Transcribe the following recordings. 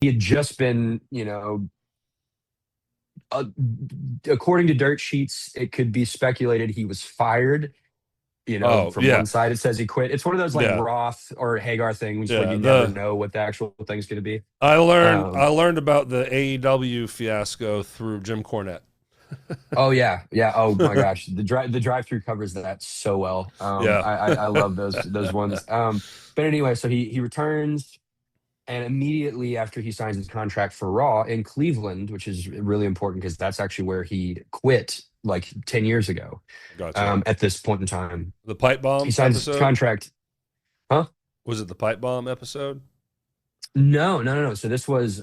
he had just been, uh, according to dirt sheets, it could be speculated he was fired. Oh, From yeah. one side it says he quit. It's one of those like Yeah. Roth or Hagar things where Yeah. you never know what the actual thing's going to be. I Um, learned about the AEW fiasco through Jim Cornette. oh yeah, yeah. Oh my gosh, the drive through covers that so well. Yeah. I love those ones. But anyway, so he returns. And immediately after he signs his contract for Raw in Cleveland, which is really important because that's actually where he quit like 10 years ago, Gotcha. at this point in time. The pipe He bomb signs his episode? contract. Huh? Was it the pipe bomb episode? No, no, no, no. So this was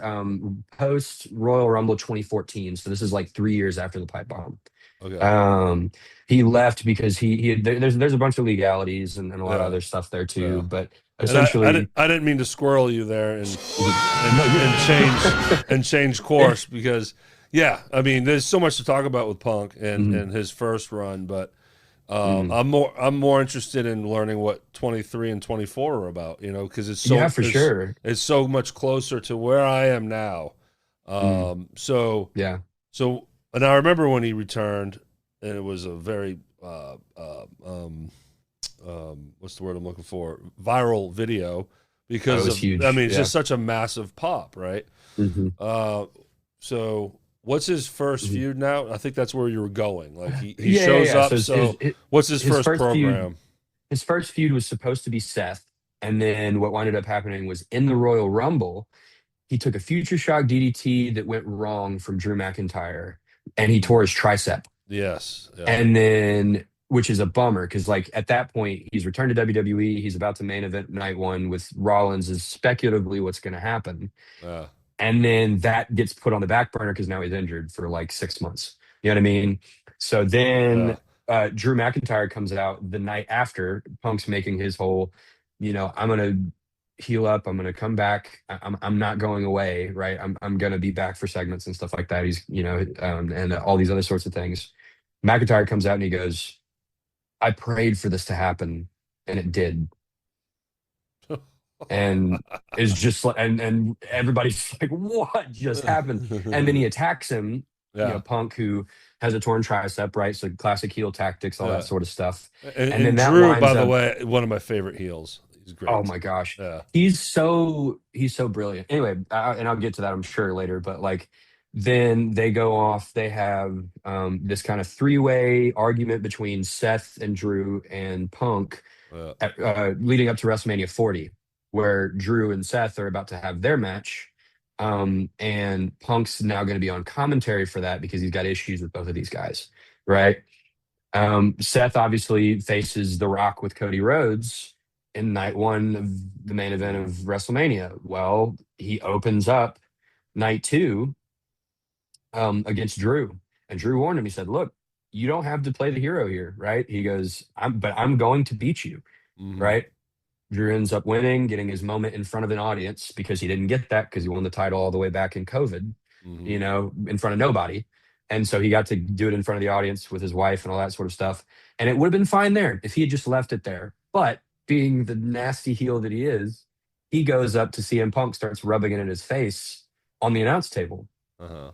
post Royal Rumble 2014. So this is like 3 years after the pipe bomb. Okay. Um, he left because there's a bunch of legalities and a lot of Yeah. other stuff there too. Yeah. But And essentially, I didn't mean to squirrel you there no, you're and change course because yeah, I mean there's so much to talk about with Punk Mhm, and his first run, but mhm. I'm more interested in learning what 23 and 24 are about, because Yeah, for sure. it's so much closer to where I am now. Mm, So yeah. and I remember when he returned, and it was a very what's the word I'm looking for? Viral video Oh, it because was of I huge. mean it's Yeah. just such a massive pop, right? Hmm. Uh, so what's his first Hmm. feud now? I think that's where you were going. Like he Yeah, yeah, shows yeah. So up. So what's his his first first feud, program? his first feud was supposed to be Seth, and then what ended up happening was in the Royal Rumble, he took a future shock DDT that went wrong from Drew McIntyre, and he tore his tricep. Yes, yeah, And then, which is a bummer because, like, at that point, he's returned to WWE. He's about to main event night one with Rollins, is speculatively what's going to happen. yeah, And then that gets put on the back burner because now he's injured for like 6 months. You know what I mean? So then yeah. Drew McIntyre comes out the night after Punk's making his whole, I'm gonna heal up. I'm gonna come back. I'm not going away. Right. I'm gonna be back for segments and stuff like that. He's and all these other sorts of things. McIntyre comes out and he goes, "I prayed for this to happen, and it did." And is just like, and everybody's like, what just happened? And then he attacks him, Yeah, Punk, who has a torn tricep, right? So classic heel tactics, all that yeah. sort of stuff. And then And that Drew, by winds the up, way, one of my favorite heels. He's oh great. my gosh, Yeah, he's so brilliant. Anyway, and I'll get to that, I'm sure, later. But like, then they go off. They have this kind of three-way argument between Seth and Drew and Punk, yeah. leading up to WrestleMania 40, where Drew and Seth are about to have their match. And Punk's now going to be on commentary for that because he's got issues with both of these guys, right? Seth obviously faces The Rock with Cody Rhodes in night one of the main event of Mm. WrestleMania. Well, he opens up night two against Drew. And Drew warned him. He said, "Look, you don't have to play the hero here, right?" He goes, "I'm going to beat you." Hmm. Right? Drew ends up winning, getting his moment in front of an audience because he didn't get that because he won the title all the way back in COVID, Hmm. in front of nobody. And so he got to do it in front of the audience with his wife and all that sort of stuff. And it would have been fine there if he had just left it there. But being the nasty heel that he is, he goes up to CM Punk, starts rubbing it in his face on the announce table. Uh-huh.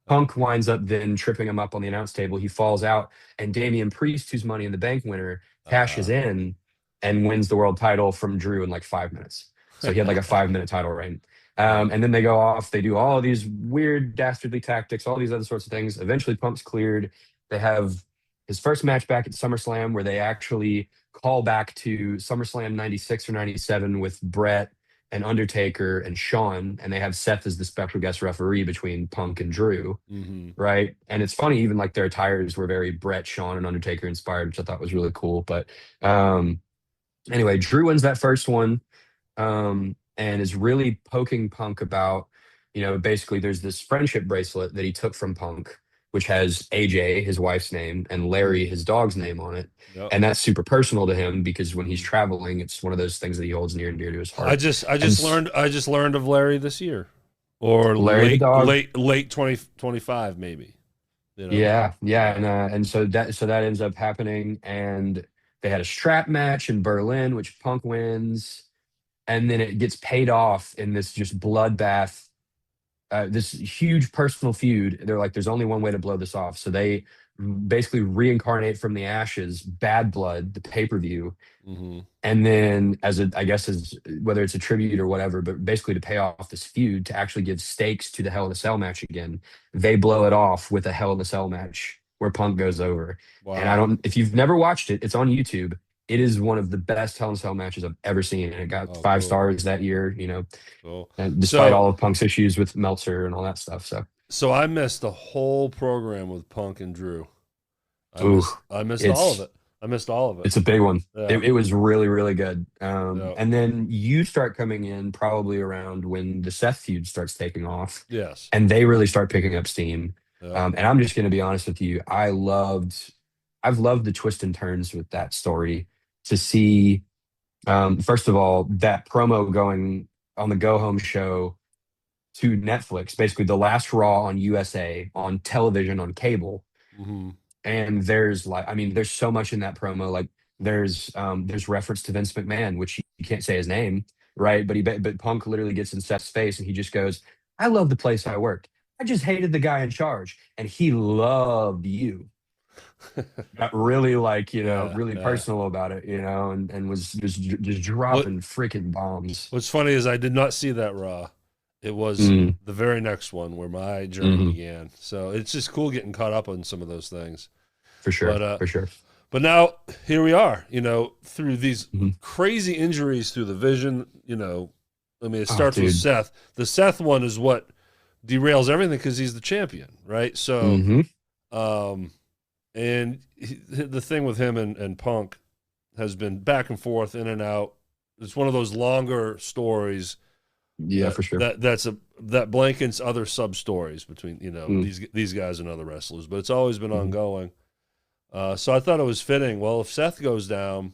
Punk winds up then tripping him up on the announce table. He falls out, and Damian Priest, who's Money in the Bank winner, cashes Uh, in and wins the world title from Drew in like 5 minutes. So he had like a 5 minute title reign. uh, And then they go off. They do all of these weird, dastardly tactics, all these other sorts of things. Eventually, Punk's cleared. They have his first match back at SummerSlam, where they actually call back to SummerSlam 96 or 97 with Brett and Undertaker and Shawn, and they have Seth as the special guest referee between Punk and Drew, hmm. right? And it's funny, even like their attires were very Brett, Shawn, and Undertaker inspired, which I thought was really cool. But um, anyway, Drew wins that first one, and is really poking Punk about, basically there's this friendship bracelet that he took from Punk, which has AJ, his wife's name, and Larry, Hmm. his dog's name on it. Yep. And that's super personal to him because when he's Hmm. traveling, it's one of those things that he holds near and dear to his heart. And I just learned of Larry this year, or Larry the dog. late 2025 maybe. You know. Yeah, yeah, Yeah. and so that ends up happening, and they had a strap match in Berlin, which Punk wins, and then it gets paid off in this just bloodbath. this huge personal feud. They're like, there's only one way to blow this off. So they basically reincarnate from the ashes Bad Blood, the pay-per-view, Hmm. and then as a, I guess as whether it's a tribute or whatever, but basically to pay off this feud, to actually give stakes to the Hell in a Cell match again, they blow it off with a Hell in a Cell match where Punk goes over. And I Wow. don't, if you've never watched it, it's on YouTube. It is one of the best Hell in a Cell matches I've ever seen, and it got Oh, five cool. stars that year. Cool. And despite So all of Punk's issues with Meltzer and all that stuff. So, so I missed the whole program with Punk and Drew. ooh, I missed all of it's it. I missed all of it. It's a big one. Yeah. It was really, really good. Yeah. And then you start coming in probably around when the Seth feud starts taking off, Yes. and they really start picking up steam. Yeah. And I'm just going to be honest with you. I've loved the twists and turns with that story. To see, first of all, that promo going on the Go Home show to Netflix, basically the last Raw on USA on television on cable, Hmm. and there's like, I mean, there's so much in that promo. Like there's reference to Vince McMahon, which you can't say his name, right? But Punk literally gets in Seth's face and he just goes, I love the place I worked. I just hated the guy in charge, and he loved you. Got really, like, Yeah. really Yeah. personal about it, and was just What dropping freaking bombs. What's funny is I did not see that Raw. It was Mm, the very next one where my journey hmm. began. So it's just cool getting caught up on some of those things. For sure, But for sure. but now here we are, through these Mhm. crazy injuries through the vision, I mean it Oh, starts with dude. Seth. The Seth one is what derails everything because he's the champion, right? So Hmm. um the thing with him and Punk has been back and forth, in and out. It's one of those longer stories Yeah, for sure. that blankets other sub stories between Mm, these guys and other wrestlers, but it's always been mhm. ongoing. So I thought it was fitting. Well, if Seth goes down,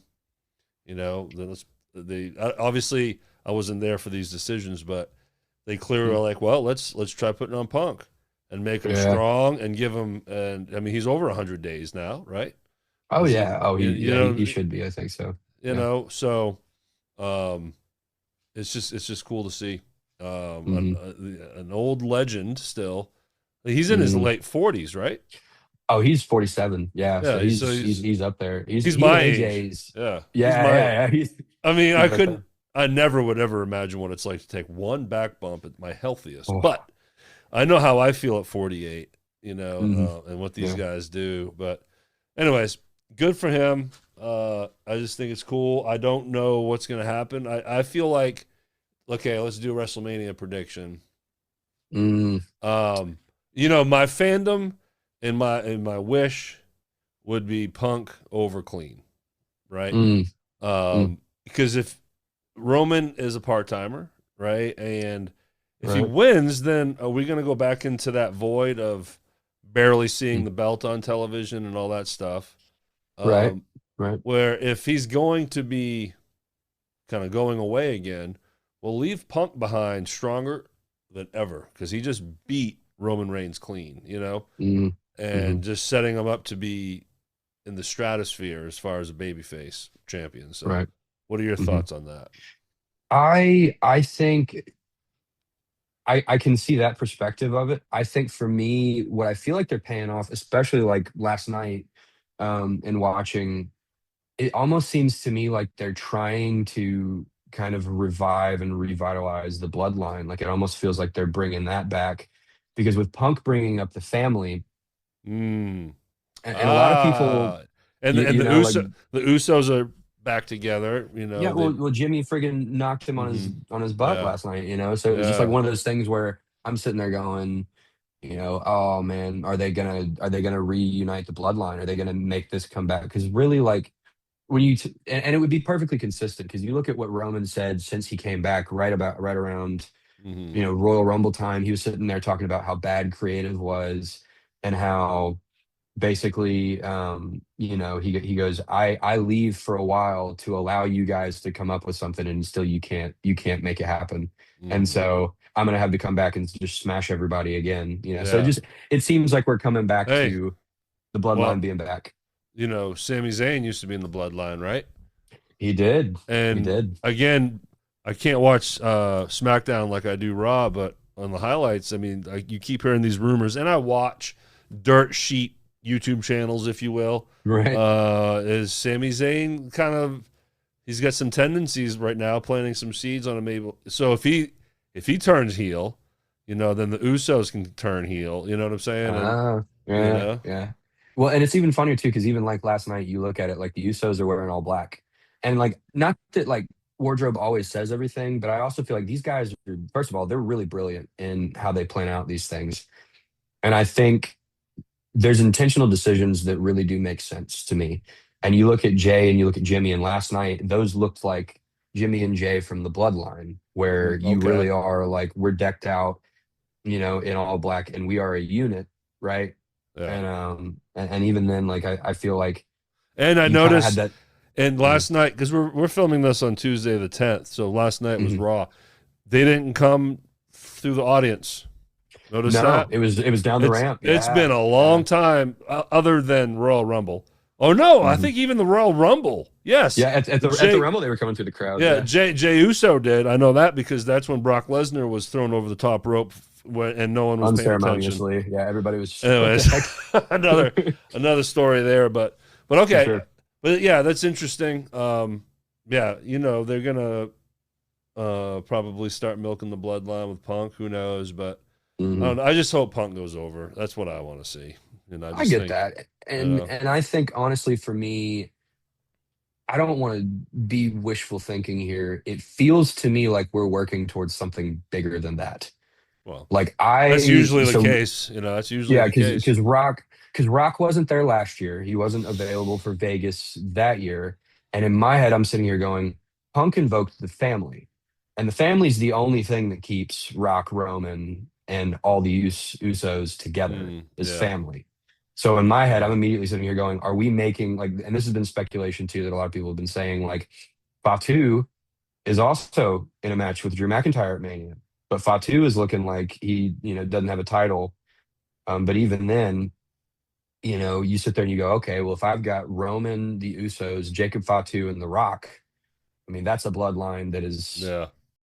then obviously I wasn't there for these decisions, but they clearly are like, well, let's try putting on Punk and make him Yeah. strong and give him. And I mean, he's over 100 days now, right? Oh Is he? yeah. Oh, You he know, should be. I think so. you Yeah. know. So um, it's just cool to see Hmm. an old legend still. He's in his Hmm. late 40s, right? Oh, he's 47. Yeah. So Yeah, so he's up there. he's He and my age. AJ's. Yeah, he's Yeah, my. yeah, yeah. I mean, He's right there. I never would ever imagine what it's like to take one back bump at my healthiest, Oh. but I know how I feel at 48, Hmm. and what these Yeah. guys do. But, anyways, good for him. I just think it's cool. I don't know what's going to happen. I feel like, okay, let's do a WrestleMania prediction. Mm, Um, my fandom and my wish would be Punk over Clean, right? mm, mm. Because if Roman is a part timer, right, and if he Right. wins, then are we going to go back into that void of barely seeing Mm. the belt on television and all that stuff? Right. Um, Right. where if he's going to be kind of going away again, we'll leave Punk behind stronger than ever because he just beat Roman Reigns clean, Mm, hmm. and just setting him up to be in the stratosphere as far as a babyface champion. So, Right. what are your Hmm. thoughts on that? I think I can see that perspective of it. I think for me, what I feel like they're paying off, especially like last night, and watching, it almost seems to me like they're trying to kind of revive and revitalize the bloodline. Like it almost feels like they're bringing that back, because with Punk bringing up the family, Mm. and a lot of people, Ah, and the, and you the know, like, the Usos are back together. yeah, They. well, Jimmy friggin' knocked him Hmm. on his butt Yeah, last night. So it was just like yeah. one of those things where I'm sitting there going, oh man, are they gonna reunite the bloodline? Are they gonna make this come back? Because really, like, when and it would be perfectly consistent, because you look at what Roman said since he came back, right around Hmm. Royal Rumble time. He was sitting there talking about how bad creative was, and how basically, he goes, I leave for a while to allow you guys to come up with something, and still you can't make it happen. And Hmm. so I'm gonna have to come back and just smash everybody again. So Yeah. it seems like we're coming back Hey, to the bloodline well, being back. Sami Zayn used to be in the Bloodline, right? He did. He And did. again, I can't watch SmackDown like I do Raw, but on the highlights, I mean, like you keep hearing these rumors, and I watch dirt sheet YouTube channels, if you will. Right. Is Sami Zayn kind of? He's got some tendencies right now, planting some seeds on him. Maybe so if he turns heel, then the Usos can turn heel. You know what I'm saying? And you Yeah, know, yeah. Well, and it's even funnier too, because even like last night, you look at it like the Usos are wearing all black, and like not that like wardrobe always says everything, but I also feel like these guys are, first of all, they're really brilliant in how they plan out these things, and I think there's intentional decisions that really do make sense to me. And you look at Jay and you look at Jimmy, and last night those looked like Jimmy and Jay from the Bloodline, where you okay, really are like we're decked out, in all black, and we are a unit, right? yeah. And even then, like I feel like And I you kind of had noticed, that. and Mhm, last night because we're filming this on Tuesday the 10th, so last night was mhm. Raw. They didn't come through the audience. Notice No, that? it was down the It's ramp. it's been Yeah, a yeah, long time other than Royal Rumble. Oh no, I mhm. think even the Royal Rumble. Yes. Yeah. At the Jay Rumble, they were coming through the crowd. yeah, Yeah, Jay Uso did. I know that because that's when Brock Lesnar was thrown over the top rope and no one was paying attention. unceremoniously. Yeah, everybody was. What the Anyways, heck? another story there, but For okay. sure. But yeah, that's interesting. Yeah, they're gonna probably start milking the bloodline with Punk. Who knows? But I Mhm. don't know. I just hope Punk goes over. That's what I want to see. And I I just get think, that. you And know, and I think honestly for me, I don't want to be wishful thinking here. It feels to me like we're working towards something bigger than that. well, Like that's I usually the so case. That's usually yeah, the case. because Rock wasn't there last year. He wasn't available for Vegas that year. And in my head, I'm sitting here going, Punk invoked the family. And the family's the only thing that keeps Rock, Roman, and all the Usos together is Yeah. family. So in my head, I'm immediately sitting here going, are we making like, and this has been speculation too, that a lot of people have been saying, like, Fatu is also in a match with Drew McIntyre at Mania. But Fatu is looking like he, doesn't have a title. But even then, you sit there and you go, okay, well, if I've got Roman, the Usos, Jacob Fatu, and The Rock, I mean, that's a bloodline that is Yeah.